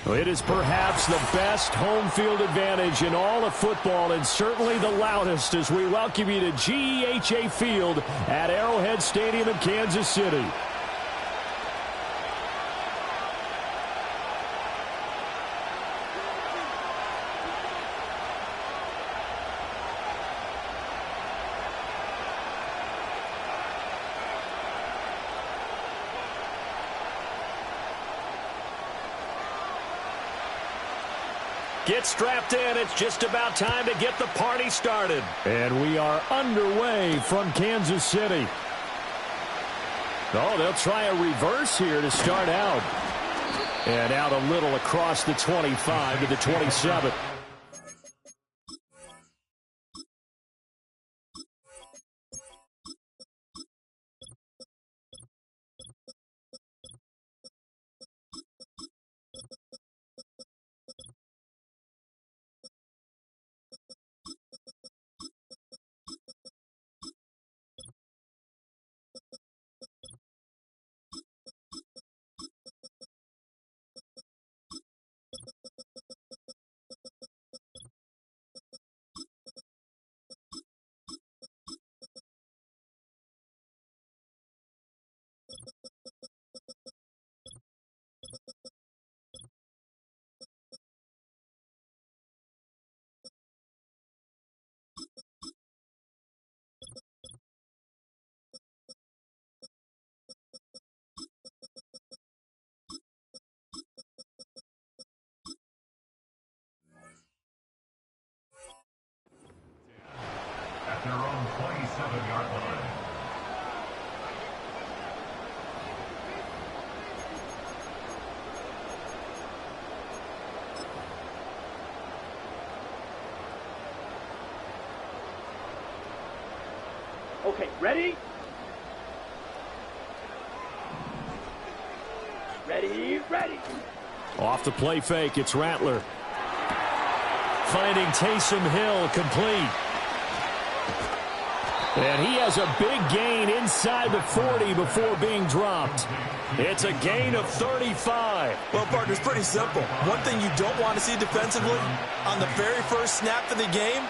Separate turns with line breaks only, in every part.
Well, it is perhaps the best home field advantage in all of football, and certainly the loudest, as we welcome you to GEHA Field at Arrowhead Stadium in Kansas City. Get strapped in. It's just about time to get the party started. And we are underway from Kansas City. Oh, they'll try a reverse here to start out. And out a little across the 25 to the 27.
At their own 27-yard line.
Okay, ready? Ready.
Off the play fake, it's Rattler. Finding Taysom Hill complete. And he has a big gain inside the 40 before being dropped. It's a gain of 35.
Well, partner, it's pretty simple. One thing you don't want to see defensively, on the very first snap of the game,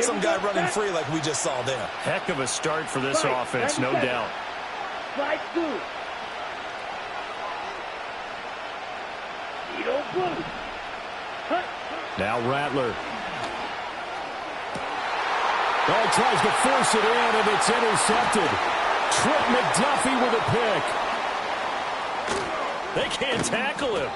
some guy running free like we just saw there.
Heck of a start for this offense, no doubt.
Slide through.
Now Rattler. Oh, tries to force it in, and it's intercepted. Trent McDuffie with a pick. They can't tackle him.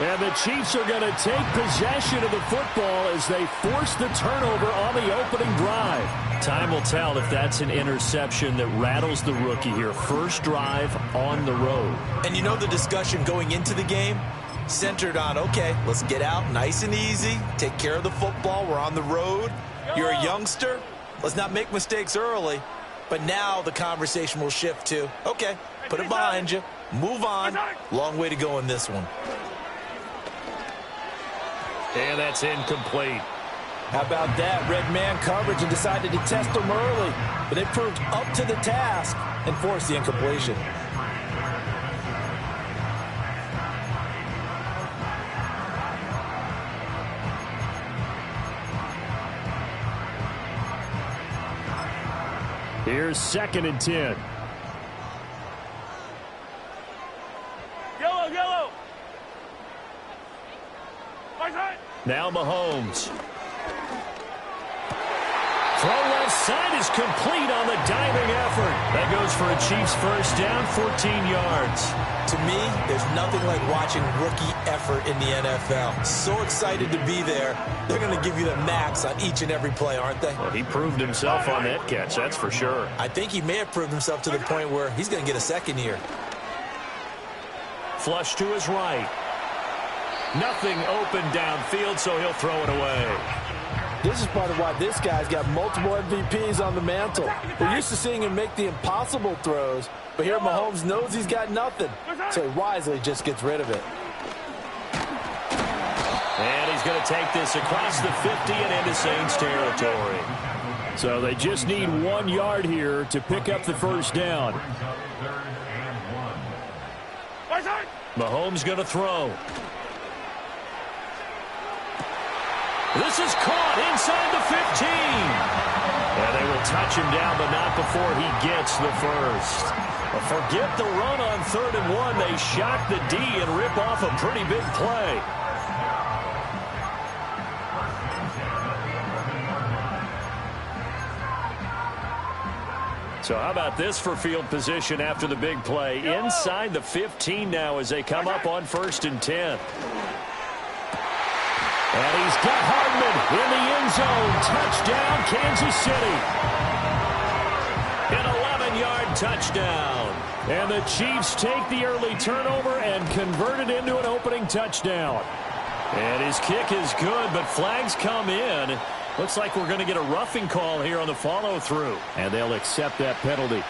And the Chiefs are going to take possession of the football as they force the turnover on the opening drive. Time will tell if that's an interception that rattles the rookie here. First drive on the road.
And you know the discussion going into the game? Centered on, okay, let's get out nice and easy, take care of the football, we're on the road. You're a youngster, let's not make mistakes early. But now the conversation will shift to, okay, put it behind you, move on. Long way to go in this one.
And that's incomplete.
How about that? Red man coverage and decided to test them early. But they proved up to the task and forced the incompletion.
Here's 2nd and 10.
Yellow.
Now Mahomes. Throw left side is complete on the diving effort. That goes for a Chiefs first down, 14 yards.
To me, there's nothing like watching rookie effort in the NFL. So excited to be there. They're going to give you the max on each and every play, aren't they?
Well, he proved himself on that catch, that's for sure.
I think he may have proved himself to the point where he's going to get a second year.
Flush to his right. Nothing open downfield, so he'll throw it away.
This is part of why this guy's got multiple MVPs on the mantle. We're used to seeing him make the impossible throws, but here Mahomes knows he's got nothing, so he wisely just gets rid of it.
And he's going to take this across the 50 and into Saints territory. So they just need 1 yard here to pick up the first down.
Right side.
Mahomes going to throw. This is caught inside the 15. And they will touch him down, but not before he gets the first. Forget the run on 3rd and 1. They shock the D and rip off a pretty big play. So how about this for field position after the big play? Inside the 15 now as they come up on 1st and 10. And he's got Hardman in the end zone. Touchdown, Kansas City. An 11-yard touchdown. And the Chiefs take the early turnover and convert it into an opening touchdown. And his kick is good, but flags come in. Looks like we're going to get a roughing call here on the follow-through. And they'll accept that penalty.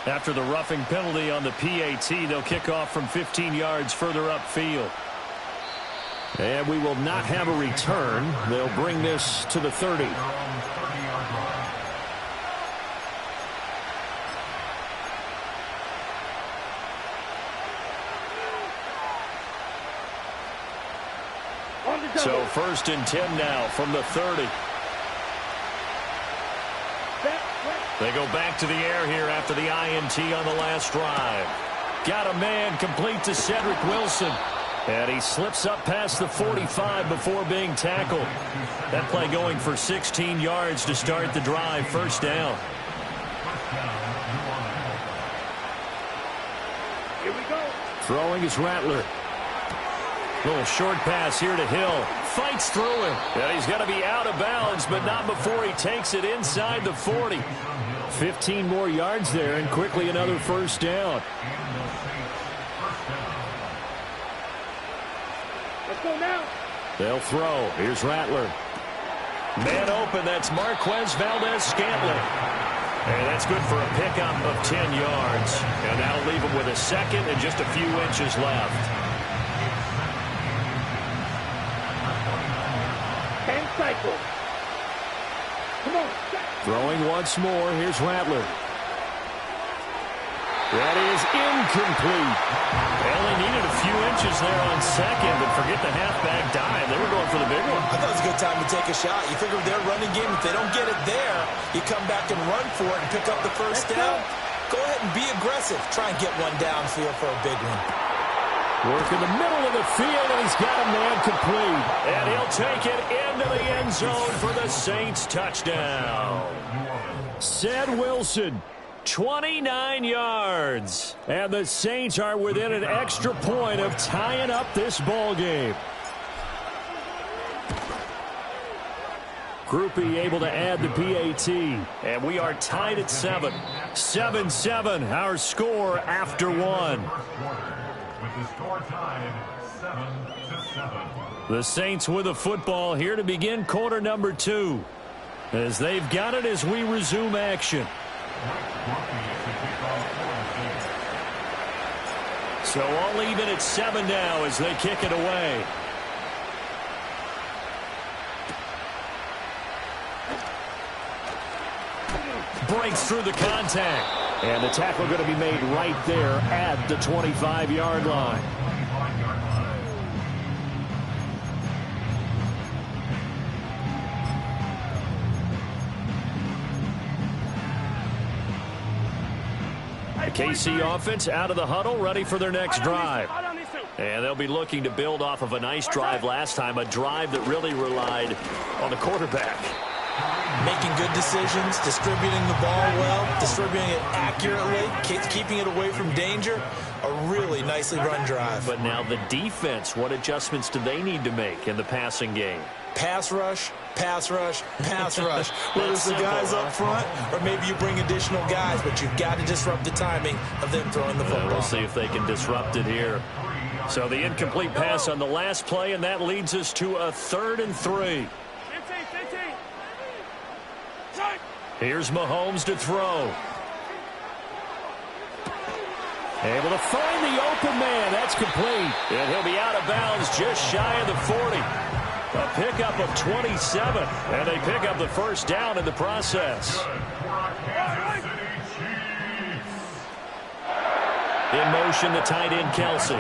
After the roughing penalty on the PAT, they'll kick off from 15 yards further upfield. And we will not have a return. They'll bring this to the 30. So 1st and 10 now from the 30. They go back to the air here after the INT on the last drive. Got a man complete to Cedric Wilson. And he slips up past the 45 before being tackled. That play going for 16 yards to start the drive. 1st down.
Here we go.
Throwing is Rattler. Little short pass here to Hill. Fights through him. And he's going to be out of bounds, but not before he takes it inside the 40. 15 more yards there, and quickly another 1st down.
Let's go now.
They'll throw. Here's Rattler. Man open. That's Marquez Valdez-Scantling. And that's good for a pickup of 10 yards. And that'll leave him with a second and just a few inches left.
10 cycles. Come on.
Throwing once more. Here's Rattler. That is incomplete. They only needed a few inches there on second, but forget the halfback dive. They were going for the big one.
I thought it was a good time to take a shot. You figure with their running game, if they don't get it there, you come back and run for it and pick up the 1st down. Go ahead and be aggressive. Try and get one downfield for a big one.
Work in the middle of the field, and he's got a man complete. And he'll take it into the end zone for the Saints touchdown. Ced Wilson, 29 yards. And the Saints are within an extra point of tying up this ball game. Groupie able to add the PAT. And we are tied at 7. 7-7, our score after 1.
With the score tied 7-7.
The Saints with the football here to begin quarter number 2. As they've got it as we resume action. So all even at 7 now as they kick it away. Breaks through the contact. And the tackle going to be made right there at the 25-yard line. The KC offense out of the huddle, ready for their next drive. And they'll be looking to build off of a nice drive last time, a drive that really relied on the quarterback.
Making good decisions, distributing the ball well, distributing it accurately, keeping it away from danger. A really nicely run drive.
But now the defense, what adjustments do they need to make in the passing game?
Pass rush, pass rush, pass rush. Whether it's the guys up front or maybe you bring additional guys, but you've got to disrupt the timing of them throwing the football.
We'll see if they can disrupt it here. So the incomplete pass on the last play, and that leads us to a 3rd and 3. Here's Mahomes to throw. Able to find the open man. That's complete. And he'll be out of bounds just shy of the 40. A pickup of 27, and they pick up the first down in the process. In motion, the tight end, Kelsey.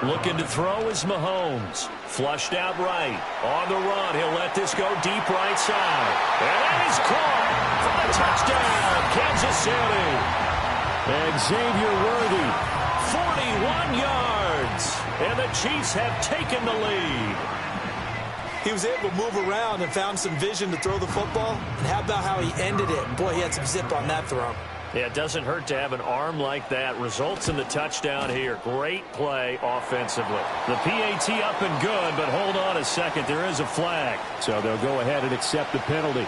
Looking to throw is Mahomes. Flushed out right. On the run, he'll let this go deep right side. And that is caught for the touchdown, Kansas City. And Xavier Worthy, 41 yards. And the Chiefs have taken the lead.
He was able to move around and found some vision to throw the football. And how about how he ended it? Boy, he had some zip on that throw.
Yeah, it doesn't hurt to have an arm like that. Results in the touchdown here. Great play offensively. The PAT up and good, but hold on a second. There is a flag. So they'll go ahead and accept the penalty.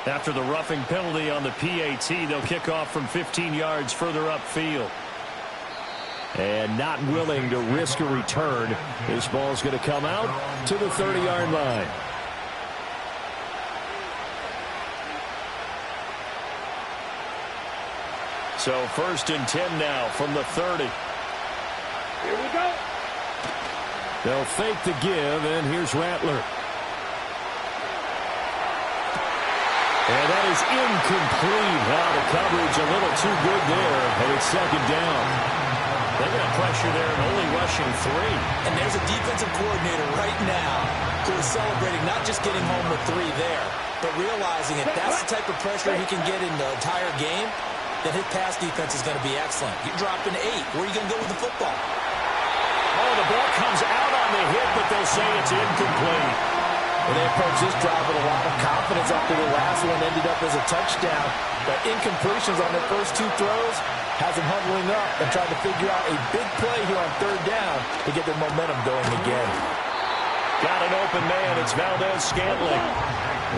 After the roughing penalty on the PAT, they'll kick off from 15 yards further upfield. And not willing to risk a return. This ball's going to come out to the 30-yard line. So 1st and 10 now from the 30.
Here we go.
They'll fake the give, and here's Rattler. And that is incomplete. Now the coverage a little too good there, and it's 2nd down. They're going to pressure there and only rushing 3.
And there's a defensive coordinator right now who is celebrating not just getting home with 3 there, but realizing if that's the type of pressure he can get in the entire game, then his pass defense is going to be excellent. You're dropping 8. Where are you going to go with the football?
Oh, the ball comes out on the hit, but they'll say it's incomplete.
Well, they approached this drive with a lot of confidence after the last one ended up as a touchdown. But incompletions on their first 2 throws has them huddling up and trying to figure out a big play here on 3rd down to get their momentum going again.
Got an open man. It's Valdez-Scantling.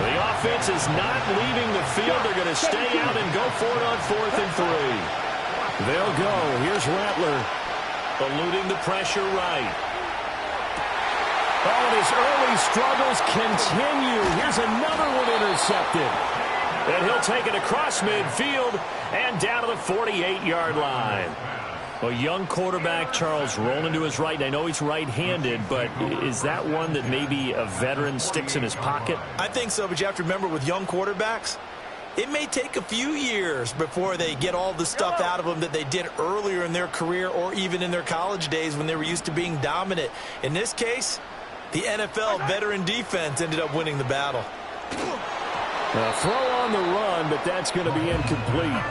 The offense is not leaving the field. They're going to stay out and go for it on 4th and 3. They'll go. Here's Rattler. Eluding the pressure right. Oh, and his early struggles continue. Here's another one intercepted. And he'll take it across midfield and down to the 48-yard line. A young quarterback, Charles, rolling to his right. I know he's right-handed, but is that one that maybe a veteran sticks in his pocket?
I think so, but you have to remember with young quarterbacks, it may take a few years before they get all the stuff out of them that they did earlier in their career or even in their college days when they were used to being dominant. In this case, the NFL veteran defense ended up winning the battle.
A throw on the run, but that's going to be incomplete.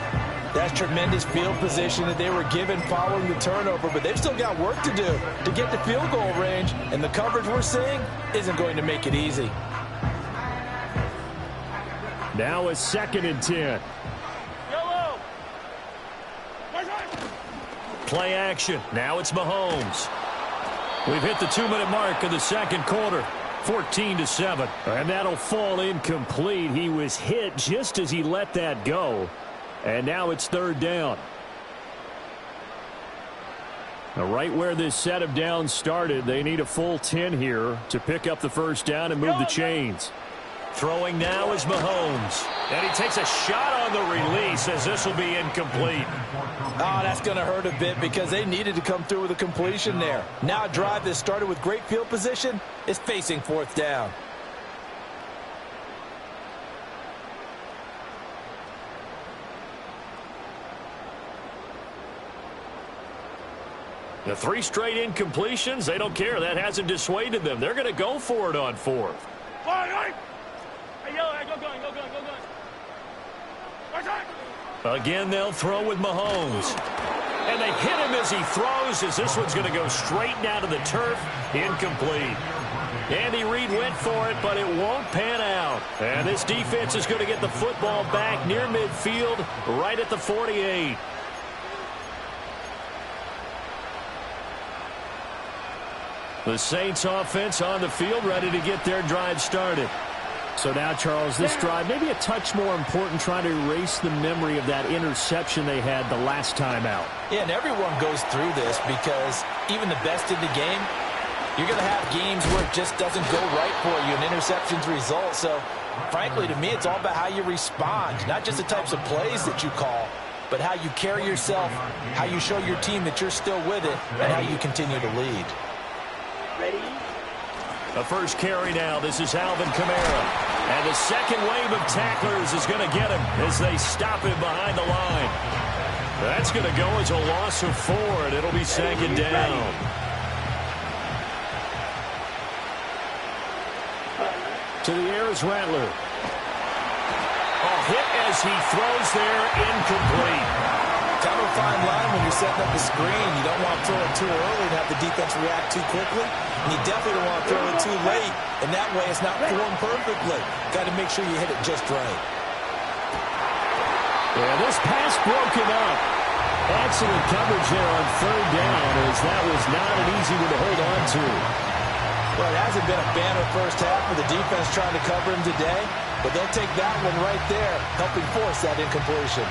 That's tremendous field position that they were given following the turnover, but they've still got work to do to get to field goal range, and the coverage we're seeing isn't going to make it easy.
Now a 2nd and 10. Play action. Now it's Mahomes. We've hit the 2-minute mark in the 2nd quarter. 14-7. And that'll fall incomplete. He was hit just as he let that go. And now it's 3rd down. Now right where this set of downs started, they need a full 10 here to pick up the first down and move the chains. Throwing now is Mahomes. And he takes a shot on the release as this will be incomplete.
Oh, that's going to hurt a bit because they needed to come through with a completion there. Now a drive that started with great field position is facing 4th down.
The 3 straight incompletions, they don't care. That hasn't dissuaded them. They're going to go for it on 4th. Again, they'll throw with Mahomes. And they hit him as he throws, as this one's going to go straight down to the turf. Incomplete. Andy Reid went for it, but it won't pan out. And this defense is going to get the football back near midfield, right at the 48. The Saints offense on the field, ready to get their drive started. So now, Charles, this drive maybe a touch more important, trying to erase the memory of that interception they had the last time out.
Yeah, and everyone goes through this because even the best in the game, you're going to have games where it just doesn't go right for you, and interceptions result. So, frankly, to me, it's all about how you respond, not just the types of plays that you call, but how you carry yourself, how you show your team that you're still with it, and how you continue to lead.
Ready?
The first carry now. This is Alvin Kamara. And the second wave of tacklers is going to get him as they stop him behind the line. That's going to go as a loss of 4, and it'll be second down. To the air is Rattler. A hit as he throws there, incomplete.
Kind of a fine line when you're setting up the screen. You don't want to throw it too early and have the defense react too quickly. And you definitely don't want to throw it too late. And that way it's not formed perfectly. Got to make sure you hit it just right.
Yeah, this pass broken up. Excellent coverage there on third down, as that was not an easy one to hold on to.
Well, it hasn't been a banner first half for the defense trying to cover him today, but they'll take that one right there, helping force that incompletion.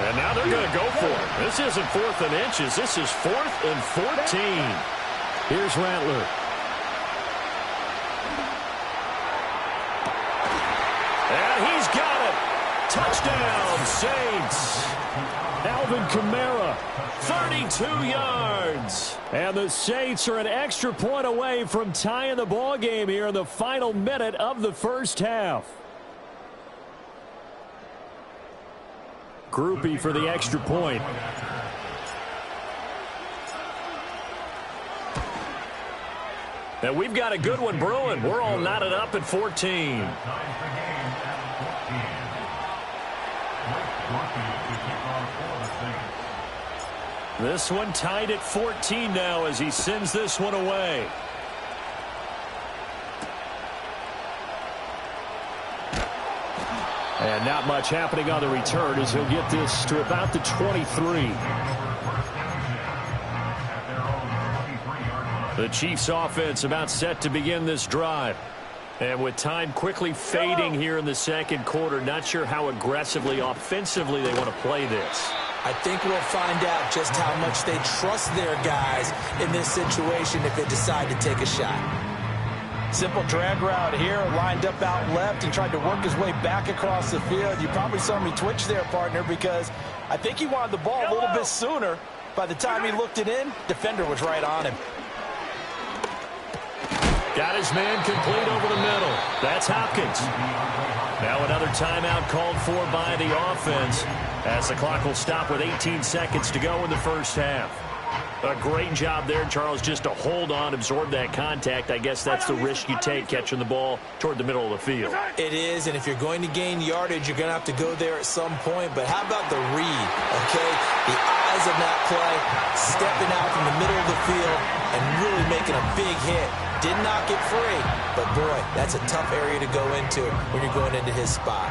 And now they're going to go for it. This isn't 4th and inches. This is 4th and 14. Here's Rattler. And he's got it. Touchdown, Saints. Alvin Kamara, 32 yards. And the Saints are an extra point away from tying the ball game here in the final minute of the first half. Groupie for the extra point. And we've got a good one brewing. We're all knotted up at 14. This one tied at 14 now as he sends this one away. And not much happening on the return as he'll get this to about the 23. The Chiefs offense about set to begin this drive. And with time quickly fading here in the second quarter, not sure how aggressively, offensively they want to play this.
I think we'll find out just how much they trust their guys in this situation if they decide to take a shot. Simple drag route here, lined up out left and tried to work his way back across the field. You probably saw me twitch there, partner, because I think he wanted the ball a little bit sooner. By the time he looked it in, defender was right on him.
Got his man complete over the middle. That's Hopkins. Now another timeout called for by the offense as the clock will stop with 18 seconds to go in the first half. A great job there, Charles, just to hold on, absorb that contact. I guess that's the risk you take catching the ball toward the middle of the field.
It is, and if you're going to gain yardage, you're going to have to go there at some point. But how about the read, okay? The eyes of that play, stepping out from the middle of the field and really making a big hit. Did not get free, but boy, that's a tough area to go into when you're going into his spot.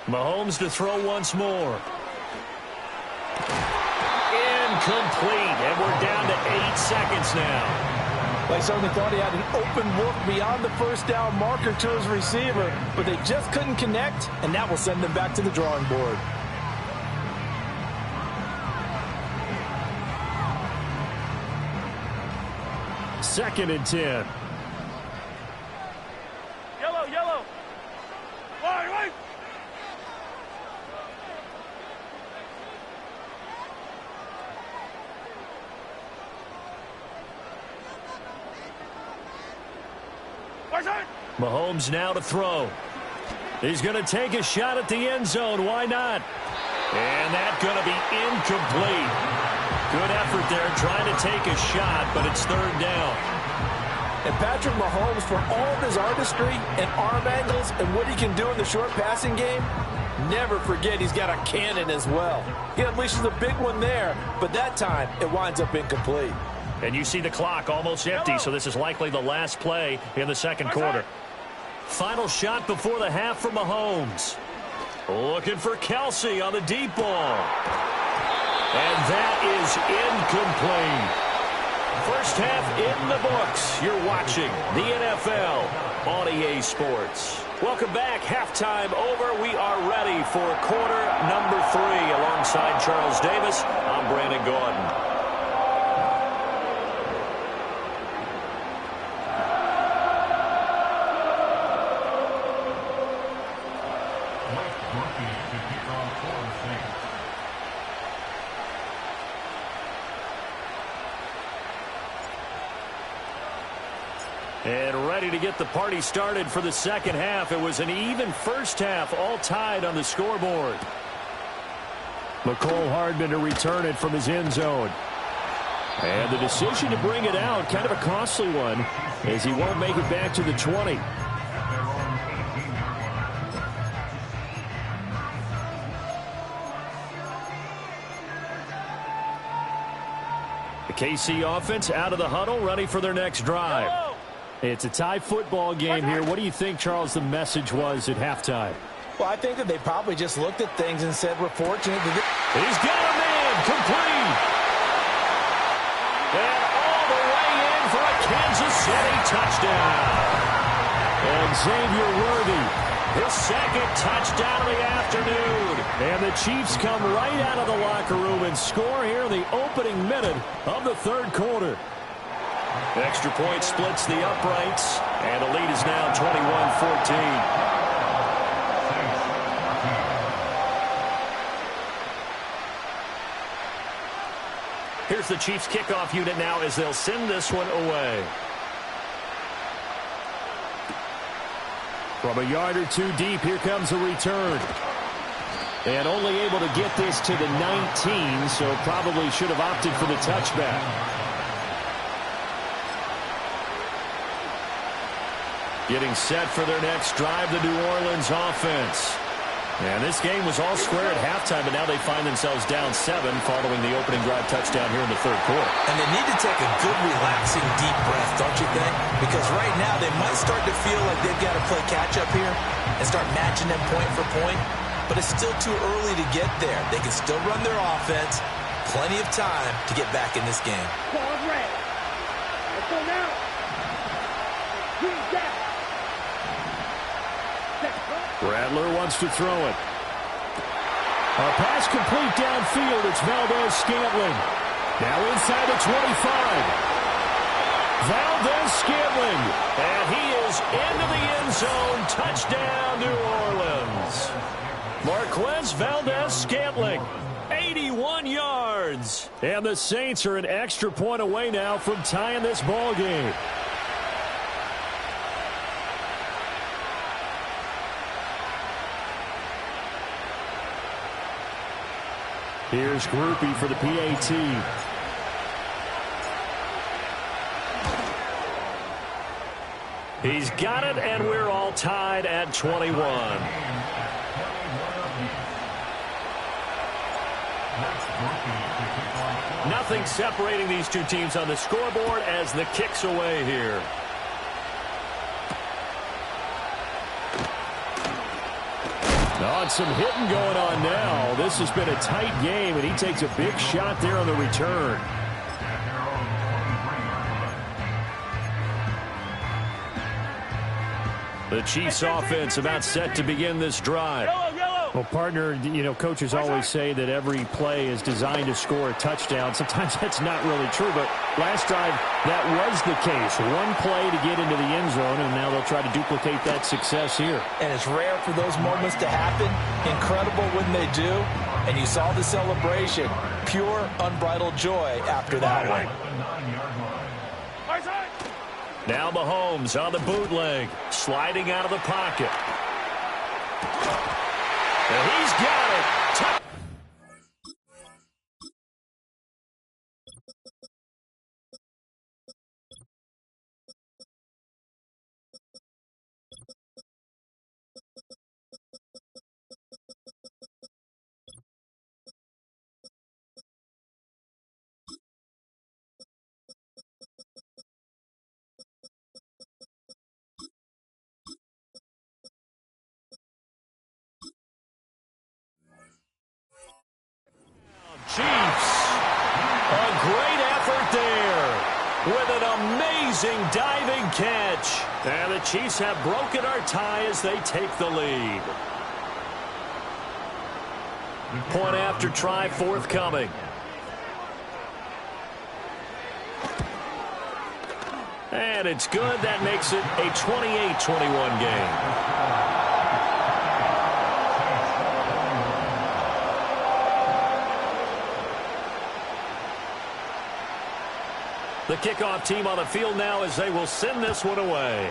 Mahomes to throw once more. Incomplete, and we're down to 8 seconds now.
They certainly thought he had an open look beyond the first down marker to his receiver, but they just couldn't connect, and that will send them back to the drawing board.
Second and 10.
Yellow, yellow. Wait.
Mahomes now to throw. He's going to take a shot at the end zone. Why not? And that's going to be incomplete. Good effort there trying to take a shot, but it's third down.
And Patrick Mahomes, for all of his artistry and arm angles and what he can do in the short passing game, never forget he's got a cannon as well. He unleashes a big one there, but that time it winds up incomplete.
And you see the clock almost empty, so this is likely the last play in the second quarter. Final shot before the half for Mahomes. Looking for Kelsey on the deep ball. And that is incomplete. First half in the books. You're watching the NFL on EA Sports. Welcome back. Halftime over. We are ready for quarter number 3. Alongside Charles Davis, I'm Brandon Gordon.
rookie to kick off for the Saints.
And ready to get the party started for the second half. It was an even first half, all tied on the scoreboard. McCole Hardman to return it from his end zone. And the decision to bring it out, kind of a costly one, as he won't make it back to the 20. The KC offense out of the huddle, ready for their next drive. It's a tie football game here. What do you think, Charles, the message was at halftime?
Well, I think that they probably just looked at things and said, we're fortunate.
He's got a man, complete. And all the way in for a Kansas City touchdown. And Xavier Worthy, his second touchdown of the afternoon. And the Chiefs come right out of the locker room and score here in the opening minute of the third quarter. Extra point splits the uprights, and the lead is now 21-14. Here's the Chiefs kickoff unit now as they'll send this one away. From a yard or two deep, here comes a return. And only able to get this to the 19, so probably should have opted for the touchback. Getting set for their next drive, the New Orleans offense. And this game was all square at halftime, but now they find themselves down 7 following the opening drive touchdown here in the third quarter.
And they need to take a good, relaxing, deep breath, don't you think? Because right now they might start to feel like they've got to play catch-up here and start matching them point for point. But it's still too early to get there. They can still run their offense. Plenty of time to get back in this game.
Ball's red. Let's go now. He's down.
Rattler wants to throw it. A pass complete downfield. It's Valdez-Scantling. Now inside the 25. Valdez-Scantling. And he is into the end zone. Touchdown, New Orleans. Marquez Valdez-Scantling. 81 yards. And the Saints are an extra point away now from tying this ball game. Here's Groupie for the PAT. He's got it, and we're all tied at 21. Nothing separating these two teams on the scoreboard as the kick's away here. Oh, some hitting going on now. This has been a tight game, and he takes a big shot there on the return. The Chiefs offense about set to begin this drive. Well, partner, you know, coaches always say that every play is designed to score a touchdown. Sometimes that's not really true, but last drive, that was the case. One play to get into the end zone, and now they'll try to duplicate that success here.
And it's rare for those moments to happen. Incredible when they do. And you saw the celebration. Pure, unbridled joy after that one.
Now Mahomes on the bootleg, sliding out of the pocket. And he's got it. Chiefs, a great effort there with an amazing diving catch. And the Chiefs have broken our tie as they take the lead. Point after try forthcoming. And it's good. That makes it a 28-21 game. The kickoff team on the field now as they will send this one away.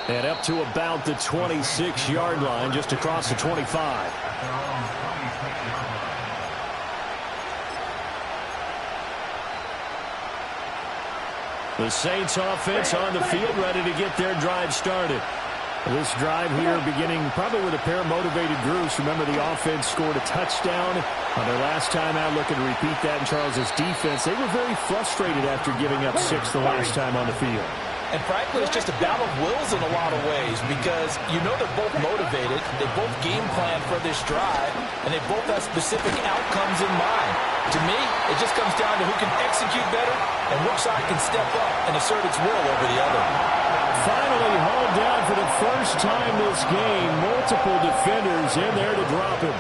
And up to about the 26-yard line, just across the 25. The Saints offense on the field, ready to get their drive started. This drive here beginning probably with a pair of motivated groups. Remember, the offense scored a touchdown on their last time out, looking to repeat that in Charles's defense. They were very frustrated after giving up 6 the last time on the field.
And frankly, it's just a battle of wills in a lot of ways because you know they're both motivated. They both game plan for this drive, and they both have specific outcomes in mind. To me, it just comes down to who can execute better and which side can step up and assert its will over the other.
Finally hauled down for the first time this game. Multiple defenders in there to drop him.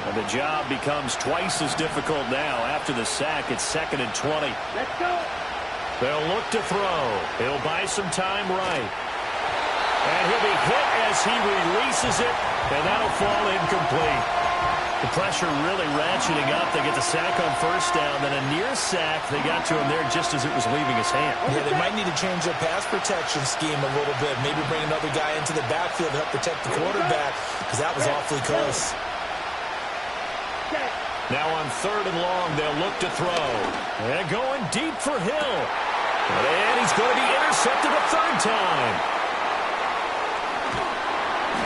And the job becomes twice as difficult now after the sack. It's 2nd and 20.
Let's go.
They'll look to throw. He'll buy some time right. And he'll be hit as he releases it, and that'll fall incomplete. The pressure really ratcheting up. They get the sack on first down, then a near sack. They got to him there just as it was leaving his hand.
Yeah, they might need to change their pass protection scheme a little bit. Maybe bring another guy into the backfield to help protect the quarterback because that was awfully close.
Now on 3rd and long, they'll look to throw. And going deep for Hill. And he's going to be intercepted a 3rd time.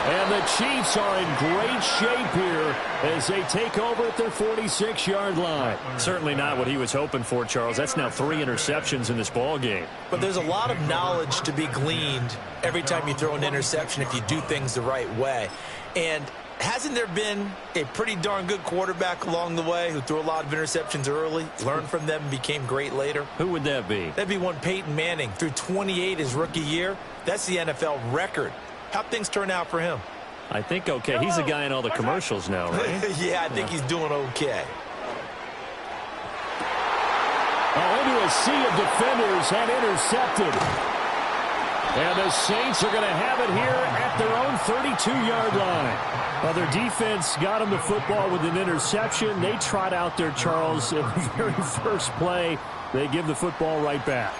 And the Chiefs are in great shape here as they take over at their 46-yard line. Certainly not what he was hoping for, Charles. That's now 3 interceptions in this ball game.
But there's a lot of knowledge to be gleaned every time you throw an interception if you do things the right way. And hasn't there been a pretty darn good quarterback along the way who threw a lot of interceptions early, learned from them, and became great later?
Who would that be?
That'd be one Peyton Manning. Threw 28 his rookie year. That's the NFL record. How'd things turn out for him?
I think okay. He's a guy in all the commercials now, right?
Yeah, I think he's doing okay.
Into a sea of defenders and intercepted. And the Saints are going to have it here at their own 32-yard line. Well, their defense got them the football with an interception. They trot out there, Charles, at the very first play. They give the football right back.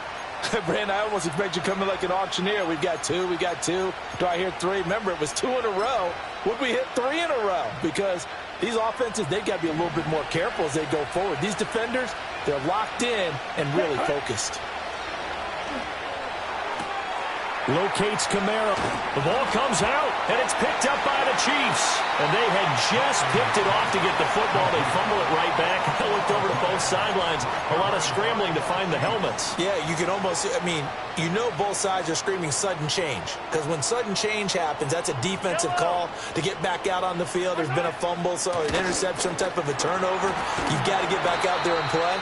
Brand, I almost expect you to come in like an auctioneer. We've got 2, we got 2. Do I hear 3? Remember, it was 2 in a row. Would we hit 3 in a row? Because these offenses, they've got to be a little bit more careful as they go forward. These defenders, they're locked in and really focused.
Locates Kamara. The ball comes out, and it's picked up by the Chiefs. And they had just picked it off to get the football. They fumble it right back. They looked over to both sidelines. A lot of scrambling to find the helmets.
Yeah, you can almost, I mean, you know both sides are screaming sudden change. Because when sudden change happens, that's a defensive call to get back out on the field. There's been a fumble, so an interception, some type of a turnover. You've got to get back out there and play.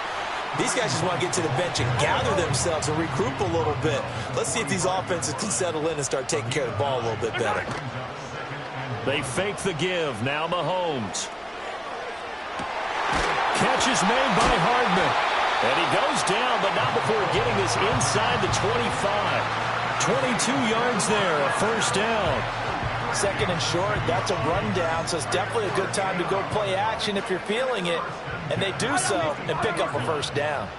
These guys just want to get to the bench and gather themselves and regroup a little bit. Let's see if these offenses can settle in and start taking care of the ball a little bit better.
They fake the give. Now Mahomes. Catch is made by Hardman. And he goes down, but not before getting this inside the 25. 22 yards there, a first down.
2nd and short, that's a rundown, so it's definitely a good time to go play action if you're feeling it. And they do so and pick up a first down.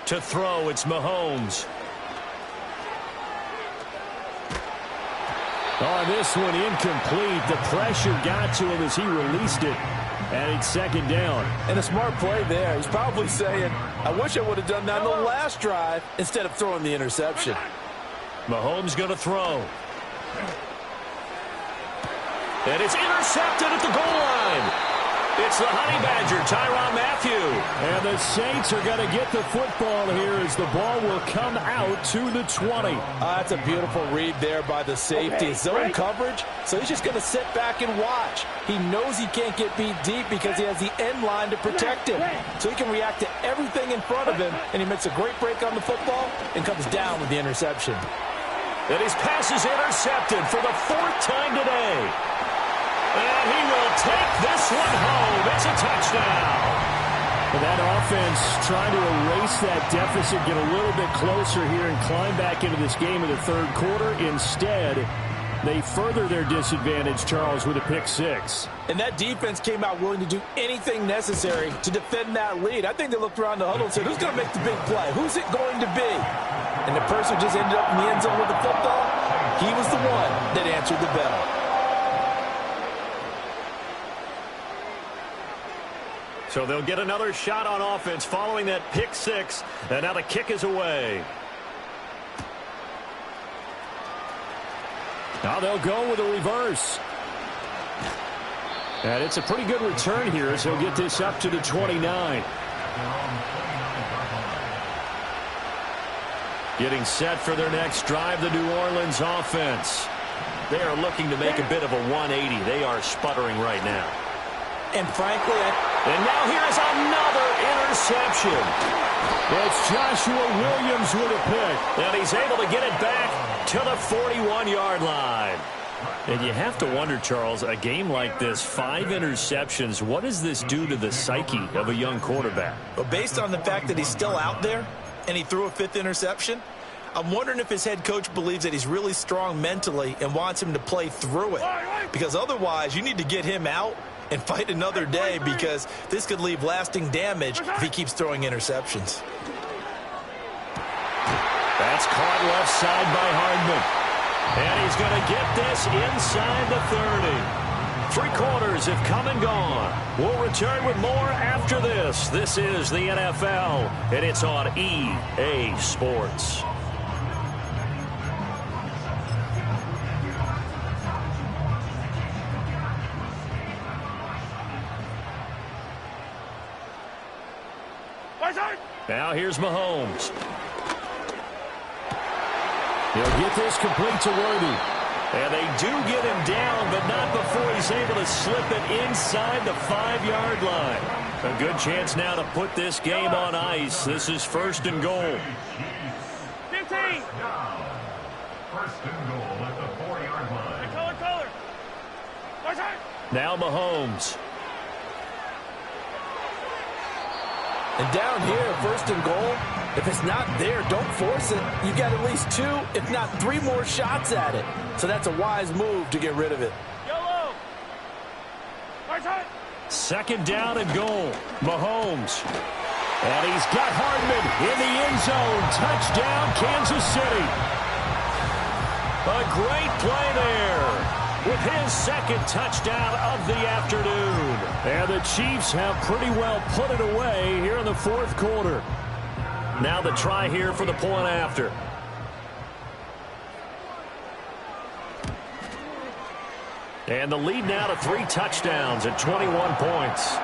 To throw, it's Mahomes. On this one, incomplete. The pressure got to him as he released it. And it's 2nd down.
And a smart play there. He's probably saying, I wish I would have done that on the last drive instead of throwing the interception.
Mahomes going to throw. And it's intercepted at the goal line. It's the Honey Badger, Tyrann Mathieu. And the Saints are going to get the football here as the ball will come out to the 20.
That's a beautiful read there by the safety. Zone coverage, so he's just going to sit back and watch. He knows he can't get beat deep because he has the end line to protect him. So he can react to everything in front of him, and he makes a great break on the football and comes down with the interception.
And his pass is intercepted for the 4th time today. And he will take this one home. It's a touchdown. And that offense trying to erase that deficit, get a little bit closer here and climb back into this game in the third quarter. Instead, they further their disadvantage, Charles, with a pick six.
And that defense came out willing to do anything necessary to defend that lead. I think they looked around the huddle and said, who's going to make the big play? Who's it going to be? And the person who just ended up in the end zone with the football, he was the one that answered the bell.
So they'll get another shot on offense following that pick six. And now the kick is away. Now they'll go with a reverse. And it's a pretty good return here as he'll get this up to the 29. Getting set for their next drive, the New Orleans offense. They are looking to make a bit of a 180. They are sputtering right now.
And frankly,
and now here is another interception. It's Joshua Williams with a pick. And he's able to get it back to the 41-yard line. And you have to wonder, Charles, a game like this, 5 interceptions, what does this do to the psyche of a young quarterback?
Well, based on the fact that he's still out there and he threw a 5th interception, I'm wondering if his head coach believes that he's really strong mentally and wants him to play through it. Because otherwise, you need to get him out and fight another day, because this could leave lasting damage if he keeps throwing interceptions.
That's caught left side by Hardman. And he's going to get this inside the 30. 3 quarters have come and gone. We'll return with more after this. This is the NFL, and it's on EA Sports. Now here's Mahomes. He'll get this complete to Worthy. And they do get him down, but not before he's able to slip it inside the 5-yard line. A good chance now to put this game on ice. This is 1st and goal.
15.
First and goal at the 4-yard line.
Color.
Now Mahomes.
and down here, 1st and goal, if it's not there, don't force it. You've got at least 2, if not 3 more shots at it. So that's a wise move to get rid of it.
Yellow.
2nd down and goal. Mahomes. And he's got Hardman in the end zone. Touchdown, Kansas City. A great play there with his 2nd touchdown of the afternoon. And the Chiefs have pretty well put it away here in the 4th quarter. Now the try here for the point after. And the lead now to 3 touchdowns at 21 points.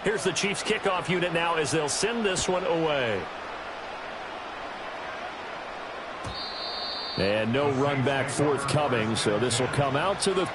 Here's the Chiefs kickoff unit now as they'll send this one away. And no run back forthcoming, so this will come out to the